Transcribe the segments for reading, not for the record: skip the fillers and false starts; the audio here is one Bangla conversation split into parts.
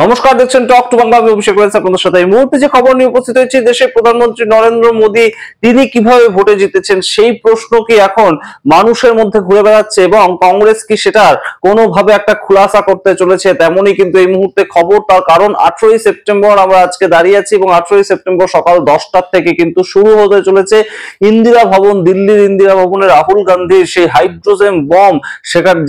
নমস্কার, দেখছেন টক টু বাংলা। আমি অভিষেক রয়েছে আপনাদের সাথে। এই মুহূর্তে যে খবর নিয়ে উপস্থিত হয়েছে, দেশের প্রধানমন্ত্রী নরেন্দ্র মোদী তিনি কিভাবে ভোটে জিতেছেন সেই প্রশ্ন কি এখন মানুষের মধ্যে ঘুরে বেড়াচ্ছে এবং কংগ্রেস কি সেটার কোনোভাবে একটা খুলাসা করতে চলেছে, তেমনই কিন্তু এই মুহূর্তে খবর। তার কারণ 18ই সেপ্টেম্বর আমরা আজকে দাঁড়িয়ে আছি এবং 18ই সেপ্টেম্বর সকাল 10টার থেকে কিন্তু শুরু হতে চলেছে ইন্দিরা ভবন, দিল্লির ইন্দিরা ভবনে রাহুল গান্ধীর সেই হাইড্রোজেন বম,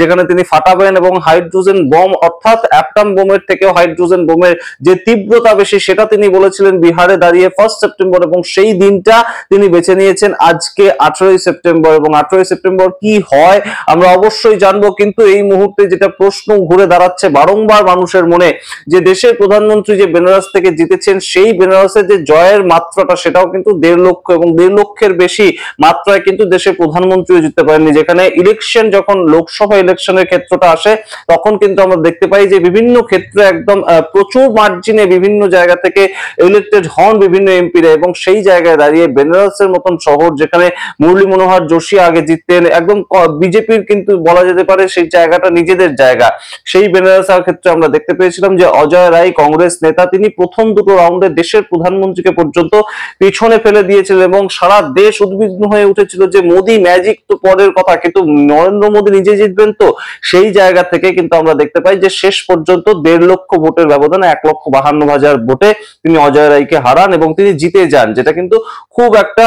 যেখানে তিনি ফাটাবেন এবং হাইড্রোজেন বম অর্থাৎ অ্যাটম বোমের থেকেও হাইড্রোজেন বোমের যে তীব্রতা বেশি সেটা তিনি বলেছিলেন বিহারে দাঁড়িয়ে 1 সেপ্টেম্বর, এবং সেই দিনটা তিনি বেছে নিয়েছেন আজকে 18ই সেপ্টেম্বর। এবং 18ই সেপ্টেম্বর কি হয় আমরা অবশ্যই জানবো, কিন্তু এই মুহূর্তে যেটা প্রশ্ন ঘুরে দাঁড়াচ্ছে বারংবার মানুষের মনে, যে দেশের প্রধানমন্ত্রী যে বেনারস থেকে জিতেছেন সেই বেনারসের যে জয়ের মাত্রাটা সেটাও কিন্তু 1.5 লক্ষ এবং 1.5 লক্ষের বেশি মাত্রায় কিন্তু দেশের প্রধানমন্ত্রীও জিততে পারেননি। যেখানে ইলেকশন, যখন লোকসভা ইলেকশনের ক্ষেত্রটা আসে তখন কিন্তু আমরা দেখতে পাই যে বিভিন্ন ক্ষেত্রে একদম প্রচুর মার্জিনে বিভিন্ন জায়গা থেকে ইলেক্টেড হন বিভিন্ন এমপিরা, এবং সেই জায়গায় দাঁড়িয়ে বেনারসের মতন শহর যেখানে মুরলী মনোহর যোশী আগে জিততেন, একদম বিজেপির কিন্তু বলা যেতে পারে সেই জায়গাটা নিজেদের জায়গা, সেই বেনারসের ক্ষেত্রে আমরা দেখতে পেয়েছিলাম যে অজয় রায় কংগ্রেস নেতা তিনি প্রথম দুটো রাউন্ডে দেশের প্রধানমন্ত্রীকে পর্যন্ত পিছনে ফেলে দিয়েছিলেন এবং সারা দেশ উদ্বিগ্ন হয়ে উঠেছিল যে মোদি ম্যাজিক তো পরের কথা, কিন্তু নরেন্দ্র মোদী নিজে জিতবেন তো। সেই জায়গা থেকে কিন্তু আমরা দেখতে পাই যে শেষ পর্যন্ত 1.5 লক্ষ ভোটের ব্যবধানে 1,52,000 ভোটে তিনি অজয় রায়কে হারান এবং তিনি জিতে যান, যেটা কিন্তু খুব একটা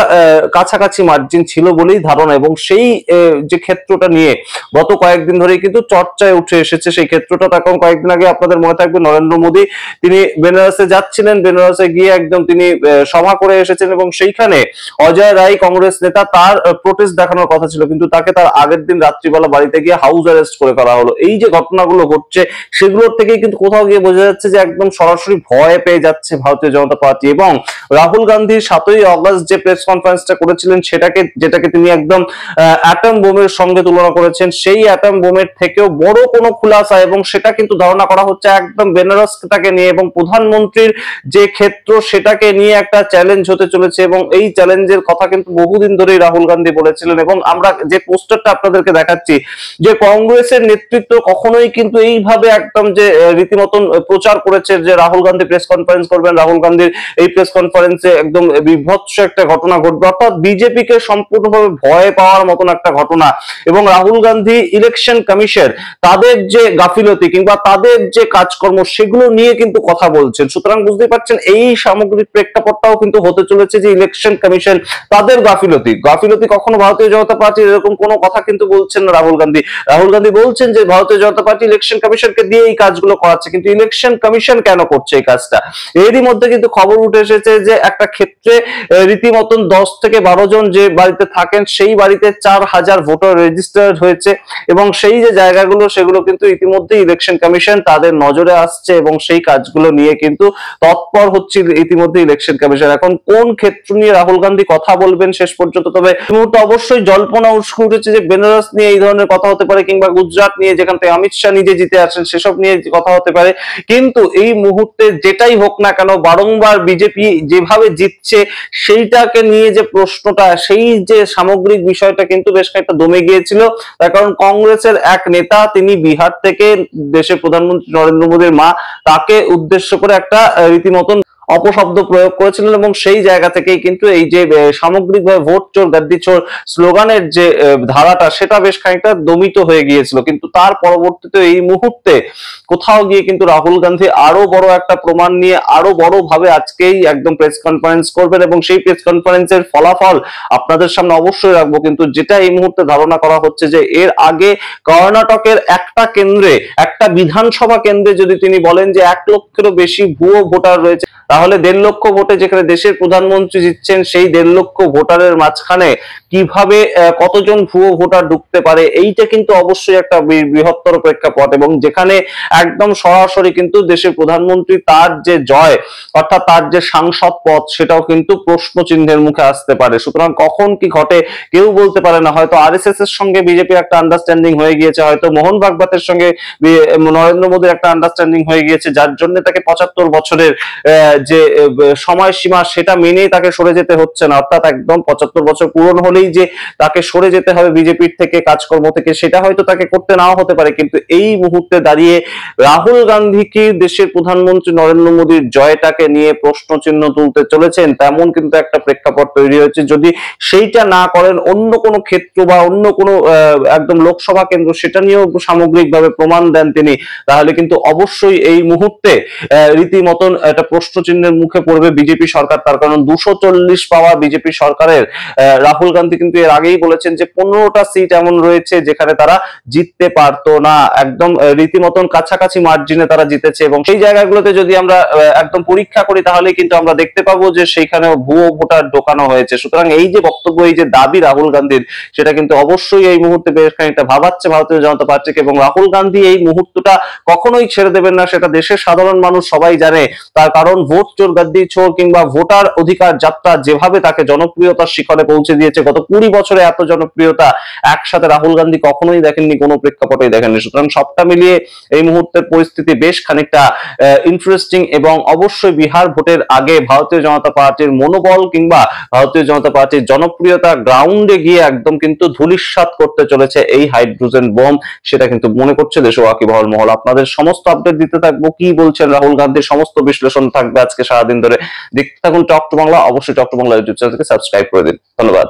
কাছাকাছি মার্জিন ছিল বলেই ধারণা। এবং সেই যে ক্ষেত্রটা নিয়ে গত কয়েকদিন ধরেই কিন্তু চর্চায় উঠে এসেছে সেই ক্ষেত্রটা। তখন কয়েকদিন আগে আপনাদের মনে থাকবে নরেন্দ্র মোদী তিনি বেনারসে যাচ্ছিলেন, বেনারসে গিয়ে একদম তিনি সভা করে এসেছেন এবং সেইখানে অজয় রায় কংগ্রেস নেতা তার প্রোটেস্ট দেখানোর কথা ছিল, কিন্তু তাকে তার আগের দিন রাত্রিবেলা বাড়িতে গিয়ে হাউস অ্যারেস্ট করে ফেলা হলো। এই যে ঘটনাগুলো ঘটছে সেগুলোর থেকে কিন্তু কোথাও গিয়ে বোঝা যাচ্ছে যে একদম সরাসরি ভয় পেয়ে যাচ্ছে ভারতীয় জনতা পার্টি। এবং রাহুল গান্ধী 7ই আগস্ট যে প্রেস কনফারেন্সটা করেছিলেন যেটাকে তিনি একদম অ্যাটম বোমের সঙ্গে তুলনা করেছেন, সেই অ্যাটম বোমের থেকেও বড় কোনো খুলাসা, এবং সেটা কিন্তু ধারণা করা হচ্ছে একদম বেনারসটাকে নিয়ে এবং প্রধানমন্ত্রীর যে ক্ষেত্র সেটাকে নিয়ে একটা চ্যালেঞ্জ হতে চলেছে। এবং এই চ্যালেঞ্জের কথা কিন্তু বহুদিন ধরেই রাহুল গান্ধী বলেছিলেন। এবং আমরা যে পোস্টারটা আপনাদেরকে দেখাচ্ছি, যে কংগ্রেসের নেতৃত্ব কখনোই কিন্তু এইভাবে একদম যে রীতিমতন প্রচার করেছে যে রাহুল গান্ধী প্রেস কনফারেন্স করবেন, রাহুল গান্ধীর এই প্রেস কনফারেন্সে একদম বিভৎস একটা ঘটনা ঘটবে, অর্থাৎ বিজেপিকে সম্পূর্ণভাবে ভয় পাওয়ার মতন একটা ঘটনা। এবং রাহুল গান্ধী ইলেকশন কমিশন তাদের যে গাফিলতি কিংবা তাদের যে কাজকর্ম সেগুলো নিয়ে কিন্তু কথা বলছেন। সুতরাং বুঝতেই পারছেন এই সামগ্রিক প্রেক্ষাপটটাও কিন্তু হতে চলেছে যে ইলেকশন কমিশন তাদের গাফিলতি কখনো ভারতীয় জনতা পার্টির এরকম কোনো কথা কিন্তু বলছেন না রাহুল গান্ধী। রাহুল গান্ধী বলছেন যে ভারতীয় জনতা পার্টি ইলেকশন কমিশনকে দিয়ে এই কাজগুলো করাচ্ছে, কিন্তু ইলেকশন কমিশন কেন করছে এই কাজটা? এরই মধ্যে কিন্তু খবর উঠে এসেছে যে একটা ক্ষেত্রে রীতিমতন 10 থেকে 12 জন যে বাড়িতে থাকেন সেই বাড়িতে 4,000 ভোটার রেজিস্টার্ড হয়েছে, এবং সেই যে জায়গাগুলো সেগুলো কিন্তু ইতিমধ্যে ইলেকশন কমিশন তাদের নজরে আসছে এবং সেই কাজগুলো নিয়ে কিন্তু তৎপর হচ্ছে ইতিমধ্যে ইলেকশন কমিশন। এখন কোন ক্ষেত্র নিয়ে রাহুল গান্ধী কথা বলবেন শেষ পর্যন্ত, তবে এই মুহূর্তে অবশ্যই জল্পনা উস্কে উঠেছে যে বেনারস নিয়ে এই ধরনের কথা হতে পারে, কিংবা গুজরাট নিয়ে যেখান থেকে অমিত শাহ নিজে জিতে আসেন সেসব নিয়ে কথা হতে পারে। কিন্তু এই মুহূর্তে যেটাই হোক না কেন বারংবার বিজেপি যেভাবে জিতছে সেইটাকে নিয়ে যে প্রশ্নটা, সেই যে সামগ্রিক বিষয়টা কিন্তু বেশ খানিকটা দমে গিয়েছিল। তার কারণ কংগ্রেসের এক নেতা তিনি বিহার থেকে দেশের প্রধানমন্ত্রী নরেন্দ্র মোদীর মা তাকে উদ্দেশ্য করে একটা রীতিমতন অপশব্দ প্রয়োগ করেছিলেন, এবং সেই জায়গা থেকেই কিন্তু এই যে সামগ্রিকভাবে ভোট চোর গাদ্দি চোর স্লোগানের যে ধারাটা সেটা বেশ খানিকটা দমিত হয়ে গিয়েছিল। কিন্তু তার পরবর্তীতে এই মুহূর্তে কোথাও গিয়ে কিন্তু রাহুল গান্ধী আরো বড় একটা প্রমাণ নিয়ে আরো বড় ভাবে আজকেই একদম প্রেস কনফারেন্স করবেন, এবং সেই প্রেস কনফারেন্সের ফলাফল আপনাদের সামনে অবশ্যই রাখবো। কিন্তু যেটা এই মুহূর্তে ধারণা করা হচ্ছে যে এর আগে কর্ণাটকের একটা কেন্দ্রে, একটা বিধানসভা কেন্দ্রে যদি তিনি বলেন যে 1 লক্ষেরও বেশি ভুয়ো ভোটার রয়েছে, তাহলে 1.5 লক্ষ ভোটে যেখানে দেশের প্রধানমন্ত্রী জিতছেন সেই 1.5 লক্ষ ভোটারের মাঝখানে কিভাবে কতজন ভুয়ো ভোটার ঢুকতে পারে, এইটা কিন্তু অবশ্যই একটা বৃহত্তর প্রেক্ষাপট। এবং যেখানে একদম সরাসরি কিন্তু দেশের প্রধানমন্ত্রী তার যে জয় অর্থাৎ তার যে সাংসদ পদ সেটাও কিন্তু প্রশ্ন চিহ্নের মুখে আসতে পারে। সুতরাং কখন কি ঘটে কেউ বলতে পারে না। হয়তো আরএসএস এর সঙ্গে বিজেপির একটা আন্ডারস্ট্যান্ডিং হয়ে গিয়েছে, হয়তো মোহন ভাগবতের সঙ্গে নরেন্দ্র মোদীর একটা আন্ডারস্ট্যান্ডিং হয়ে গিয়েছে, যার জন্য তাকে 75 বছরের যে সময়সীমা সেটা মেনেই তাকে সরে যেতে হচ্ছে না, অর্থাৎ একদম 75 বছর পূরণ হলেই যে তাকে সরে যেতে হবে বিজেপির থেকে, কাজকর্ম থেকে, সেটা হয়তো তাকে করতে নাও হতে পারে, কিন্তু এই মুহূর্তে দাঁড়িয়ে রাহুল গান্ধী কি দেশের প্রধানমন্ত্রী নরেন্দ্র মোদীর জয়টাকে নিয়ে প্রশ্ন চিহ্ন তুলতে চলেছেন, তেমন কিন্তু একটা প্রেক্ষাপট তৈরি হয়েছে। যদি সেইটা না করেন, অন্য কোনো ক্ষেত্র বা অন্য কোনো একদম লোকসভা কেন্দ্র সেটা নিয়েও সামগ্রিকভাবে প্রমাণ দেন তিনি, তাহলে কিন্তু অবশ্যই এই মুহূর্তে রীতিমতন একটা প্রশ্ন চিহ্নের মুখে পড়বে বিজেপি সরকার। তার কারণ 240 পাওয়া বিজেপি সরকারের রাহুল গান্ধী কিন্তু এর আগেই বলেছেন যে 15টা সিট এমন রয়েছে যেখানে তারা জিততে পারতো না, একদম রীতিমতন কাছাকাছি মার্জিনে তারা জিতেছে, এবং সেই জায়গাগুলোতে যদি আমরা একদম পরীক্ষা করি তাহলে কিন্তু আমরা দেখতে পাবো যে সেইখানে ভুয়ো ভোটার ঢোকানো হয়েছে। সুতরাং এই যে বক্তব্য, এই যে দাবি রাহুল গান্ধীর, সেটা কিন্তু অবশ্যই এই মুহূর্তে বেশ খানিকটা ভাবাচ্ছে ভারতীয় জনতা পার্টিকে, এবং রাহুল গান্ধী এই মুহূর্তটা কখনোই ছেড়ে দেবেন না, সেটা দেশের সাধারণ মানুষ সবাই জানে। তার কারণ ভোট চোর গাদ্দি চোর কিংবা ভোটার অধিকার যাত্রা যেভাবে তাকে জনপ্রিয়তার শিখরে পৌঁছে দিয়েছে, গত 20 বছরে এত জনপ্রিয়তা একসাথে রাহুল গান্ধী কখনোই দেখেননি, কোনো প্রেক্ষাপটেই দেখেননি। সুতরাং সবটা মিলিয়ে এই মুহূর্তের পরিস্থিতি বেশ খানিকটা ইন্টারেস্টিং, এবং অবশ্যই বিহার ভোটের আগে ভারতীয় জনতা পার্টির মনোবল কিংবা ভারতীয় জনতা পার্টির জনপ্রিয়তা গ্রাউন্ডে গিয়ে একদম কিন্তু ধূলিসাৎ করতে চলেছে এই হাইড্রোজেন বোম, সেটা কিন্তু মনে করছে দেশওয়াকিবহাল মহল। আপনাদের সমস্ত আপডেট দিতে থাকবো, কি বলছেন রাহুল গান্ধীর সমস্ত বিশ্লেষণ থাকবে আজকে সারাদিন ধরে। দেখতে থাকুন টক টু বাংলা। অবশ্যই টক টু বাংলা ইউটিউব চ্যানেলকে সাবস্ক্রাইব করে দিন। ধন্যবাদ।